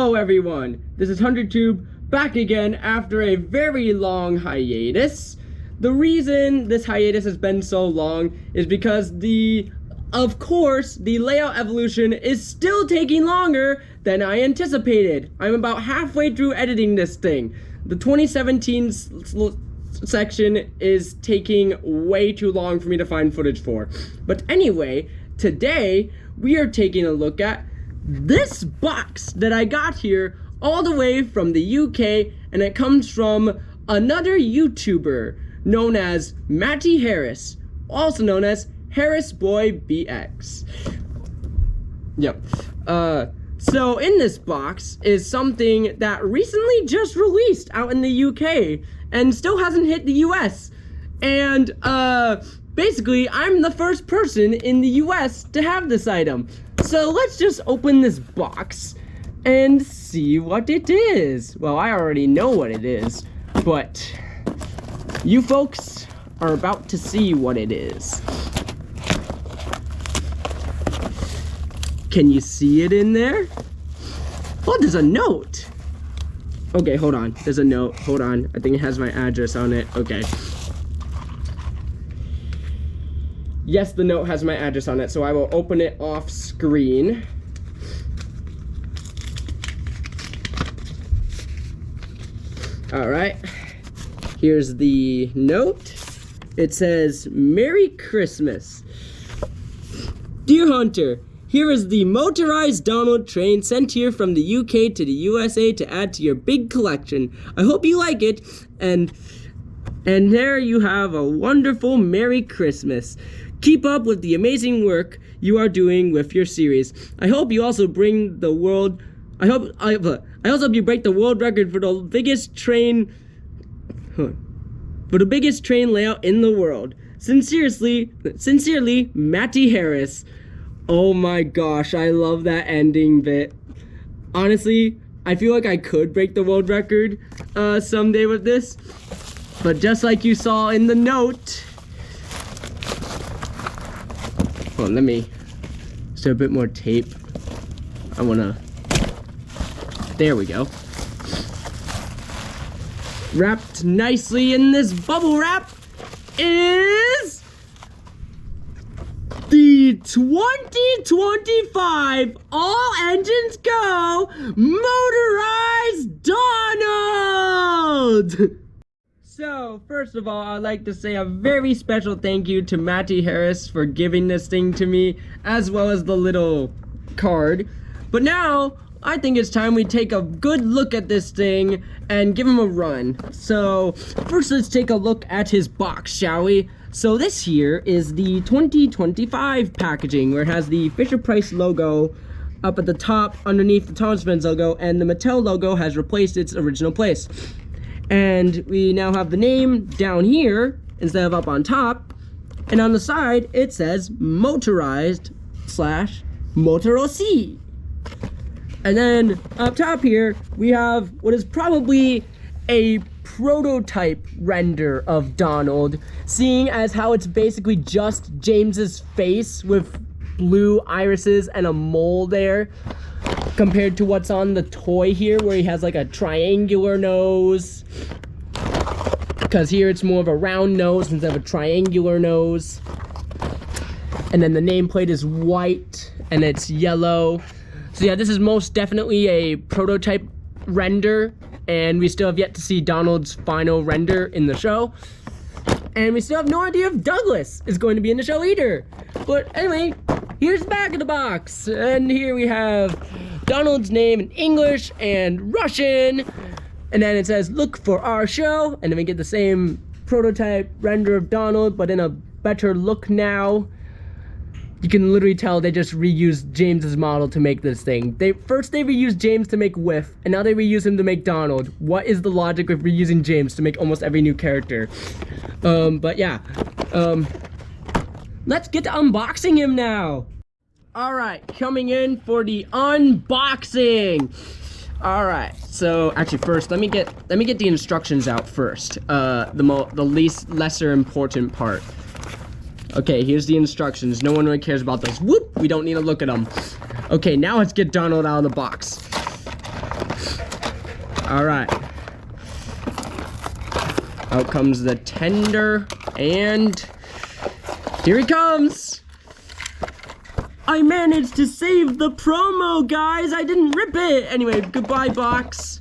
Hello everyone, this is HunterTube back again after a very long hiatus. The reason this hiatus has been so long is because of course, the layout evolution is still taking longer than I anticipated. I'm about halfway through editing this thing. The 2017 section is taking way too long for me to find footage for. But anyway, today we are taking a look at this box that I got here all the way from the UK, and it comes from another YouTuber known as Matty Harris, also known as Harris Boy BX. Yep. So in this box is something that recently just released out in the UK and still hasn't hit the US. And basically I'm the first person in the US to have this item. So let's just open this box and see what it is. Well, I already know what it is, but you folks are about to see what it is. Can you see it in there? Oh, there's a note. Okay, hold on. There's a note. Hold on. I think it has my address on it. Okay. Yes, the note has my address on it, so I will open it off screen. Alright. Here's the note. It says, "Merry Christmas. Dear Hunter, here is the Motorized Donald train sent here from the UK to the USA to add to your big collection. I hope you like it, and there you have a wonderful Merry Christmas. Keep up with the amazing work you are doing with your series. I hope you also bring the world. I also hope you break the world record for the biggest train layout in the world. Sincerely, Matty Harris." Oh my gosh, I love that ending bit. Honestly, I feel like I could break the world record someday with this. But just like you saw in the note. Hold on, let me. Is there a bit more tape? There we go. Wrapped nicely in this bubble wrap is the 2025 All Engines Go Motorized Donald! So, first of all, I'd like to say a very special thank you to Matty Harris for giving this thing to me, as well as the little card. But now, I think it's time we take a good look at this thing and give him a run. So, first let's take a look at his box, shall we? So this here is the 2025 packaging, where it has the Fisher-Price logo up at the top underneath the Thomas Motorized logo, and the Mattel logo has replaced its original place. And we now have the name down here instead of up on top, and on the side it says Motorized/Motorosi. And then up top here we have what is probably a prototype render of Donald, seeing as how it's basically just James's face with blue irises and a mole there, compared to what's on the toy here where he has like a triangular nose, because here it's more of a round nose instead of a triangular nose. And then the nameplate is white and it's yellow. So yeah, this is most definitely a prototype render, and we still have yet to see Donald's final render in the show. And we still have no idea if Douglas is going to be in the show either. But anyway, here's the back of the box. And here we have Donald's name in English and Russian. And then it says, "Look for our show." And then we get the same prototype render of Donald, but in a better look now. You can literally tell they just reused James's model to make this thing. First they reused James to make Whiff, and now they reuse him to make Donald. What is the logic of reusing James to make almost every new character? But yeah. Let's get to unboxing him now. Alright, coming in for the unboxing. Alright, so actually first let me get the instructions out first. The lesser important part. Okay, here's the instructions. No one really cares about those. Whoop! We don't need to look at them. Okay, now let's get Donald out of the box. All right. Out comes the tender, and here he comes. I managed to save the promo, guys. I didn't rip it. Anyway, goodbye, box.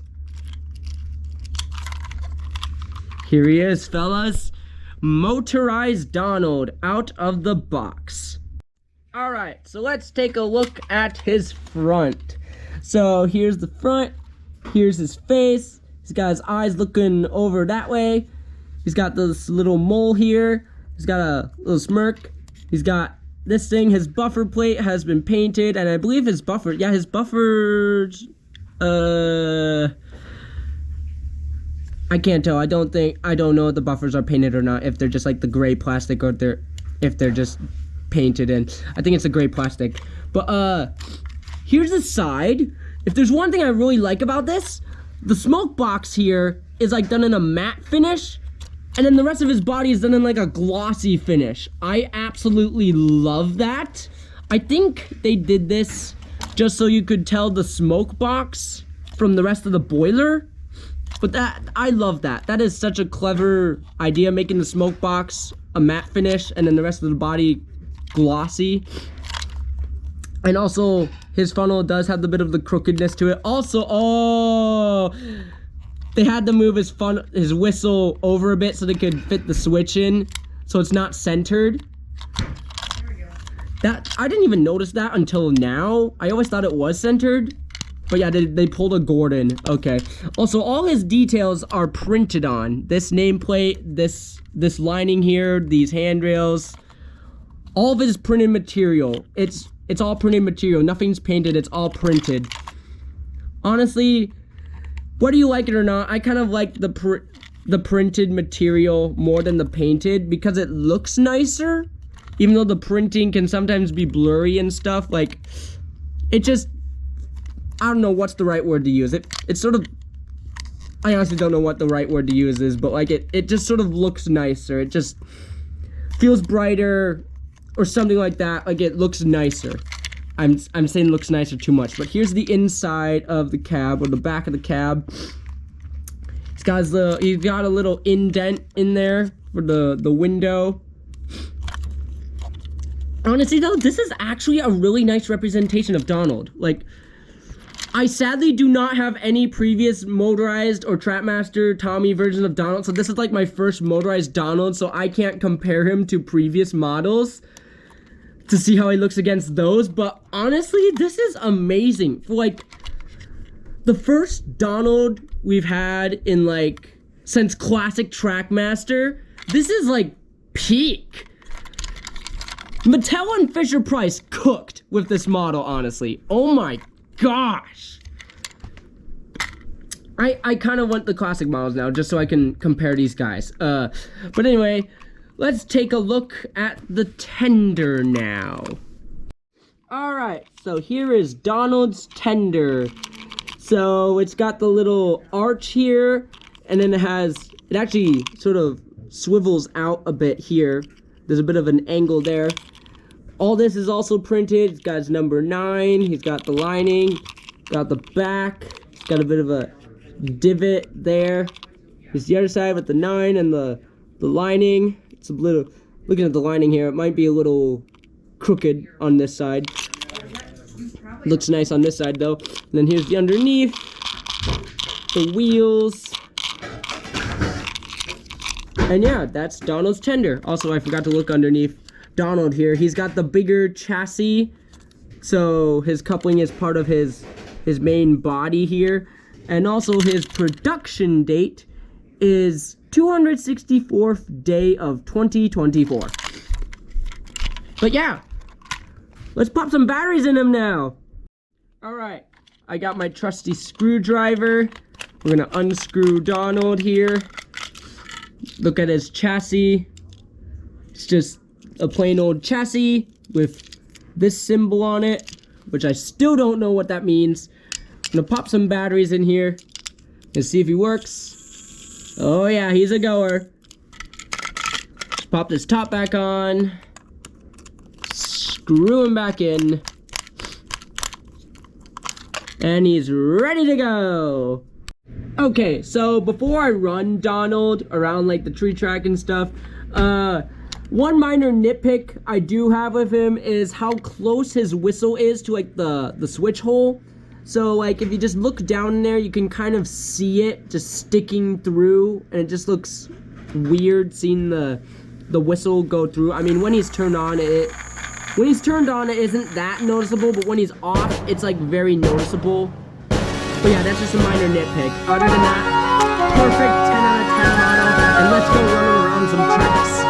Here he is, fellas. Motorized Donald out of the box. All right, so let's take a look at his front. So here's the front. Here's his face. He's got his eyes looking over that way. He's got this little mole here. He's got a little smirk. He's got this thing. His buffer plate has been painted, and I believe his buffer, yeah, his buffers, I can't tell. I don't know if the buffers are painted or not, if they're just like the gray plastic, or if they're just painted in. I think it's a gray plastic. But here's the side. If there's one thing I really like about this, the smoke box here is like done in a matte finish, and then the rest of his body is done in like a glossy finish. I absolutely love that. I think they did this just so you could tell the smoke box from the rest of the boiler. But I love that. That is such a clever idea, making the smoke box a matte finish and then the rest of the body glossy. And also, his funnel does have a bit of the crookedness to it. Also, oh, they had to move his whistle over a bit so they could fit the switch in, so it's not centered. There we go. That I didn't even notice that until now. I always thought it was centered. But yeah, they pulled a Gordon. Okay. Also, all his details are printed on. This nameplate, this lining here, these handrails. All of it is printed material. It's all printed material. Nothing's painted. It's all printed. Honestly, whether you like it or not, I kind of like the printed material more than the painted because it looks nicer. Even though the printing can sometimes be blurry and stuff, like it just, I don't know what's the right word to use. It's sort of, I honestly don't know what the right word to use is, but like it just sort of looks nicer. It just feels brighter or something like that. Like it looks nicer. I'm saying looks nicer too much, but here's the inside of the cab, or the back of the cab. He's got a little indent in there for the window. Honestly though, this is actually a really nice representation of Donald. Like, I sadly do not have any previous motorized or Trapmaster Tommy version of Donald, so this is like my first motorized Donald, so I can't compare him to previous models to see how he looks against those. But honestly, this is amazing. For like the first Donald we've had in like since classic Trackmaster, this is like peak. Mattel and Fisher-Price cooked with this model, honestly. Oh my gosh. I kind of want the classic models now just so I can compare these guys. But anyway, let's take a look at the tender now. Alright, so here is Donald's tender. So it's got the little arch here, and then it actually sort of swivels out a bit here. There's a bit of an angle there. All this is also printed. It's got his number 9. He's got the lining. Got the back. It's got a bit of a divot there. Here's the other side with the 9 and the lining. It's a little, looking at the lining here, it might be a little crooked on this side. Looks nice on this side though. And then here's the underneath. The wheels. And yeah, that's Donald's tender. Also, I forgot to look underneath Donald here. He's got the bigger chassis, so his coupling is part of his main body here. And also his production date is 264th day of 2024. But yeah, let's pop some batteries in him now. Alright, I got my trusty screwdriver. We're gonna unscrew Donald here. Look at his chassis. It's just a plain old chassis with this symbol on it, which I still don't know what that means. I'm gonna pop some batteries in here and see if he works. Oh yeah, he's a goer. Just pop this top back on. Screw him back in. And he's ready to go. Okay, so before I run Donald around like the tree track and stuff, one minor nitpick I do have of him is how close his whistle is to like the switch hole. So like if you just look down there, you can kind of see it just sticking through, and it just looks weird seeing the whistle go through. I mean, when he's turned on, it isn't that noticeable, but when he's off, it's like very noticeable. But yeah, that's just a minor nitpick. Other than that, perfect 10 out of 10 model, and let's go running around some tracks.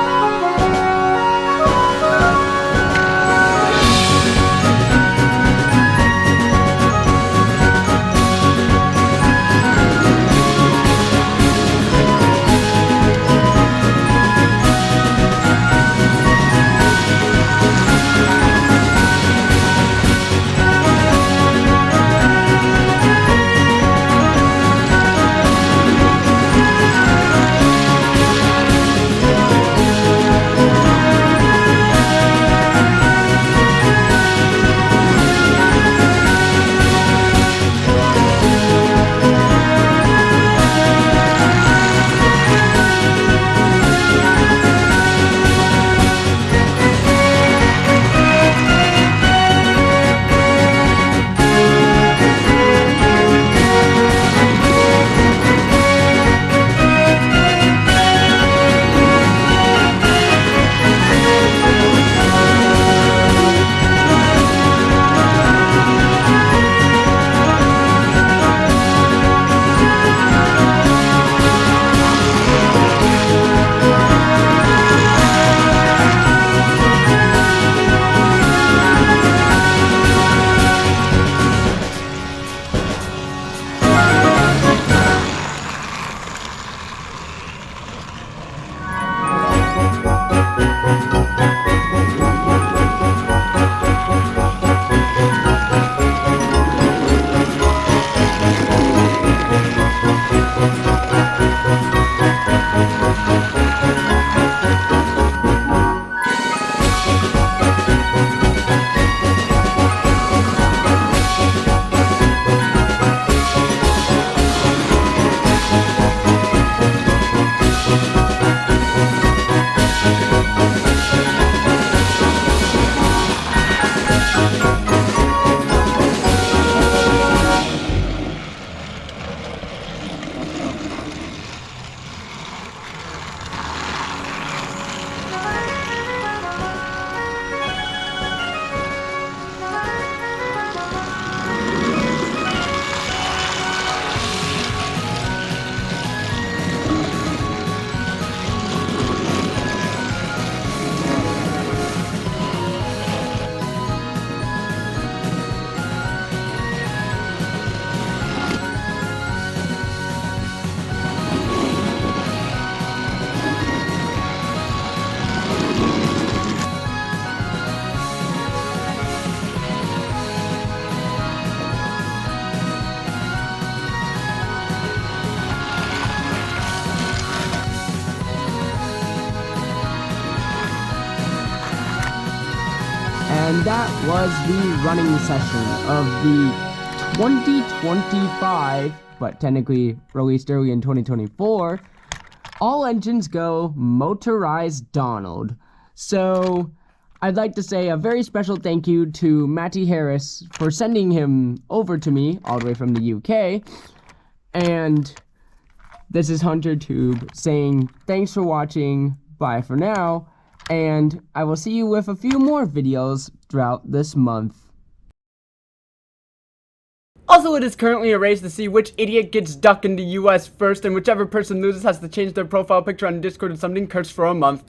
And that was the running session of the 2025, but technically released early in 2024, All Engines Go Motorized Donald. So I'd like to say a very special thank you to Matty Harris for sending him over to me all the way from the UK. And this is Hunter Tube saying thanks for watching, bye for now, and I will see you with a few more videos throughout this month. Also, it is currently a race to see which idiot gets stuck in the US first, and whichever person loses has to change their profile picture on Discord and something cursed for a month.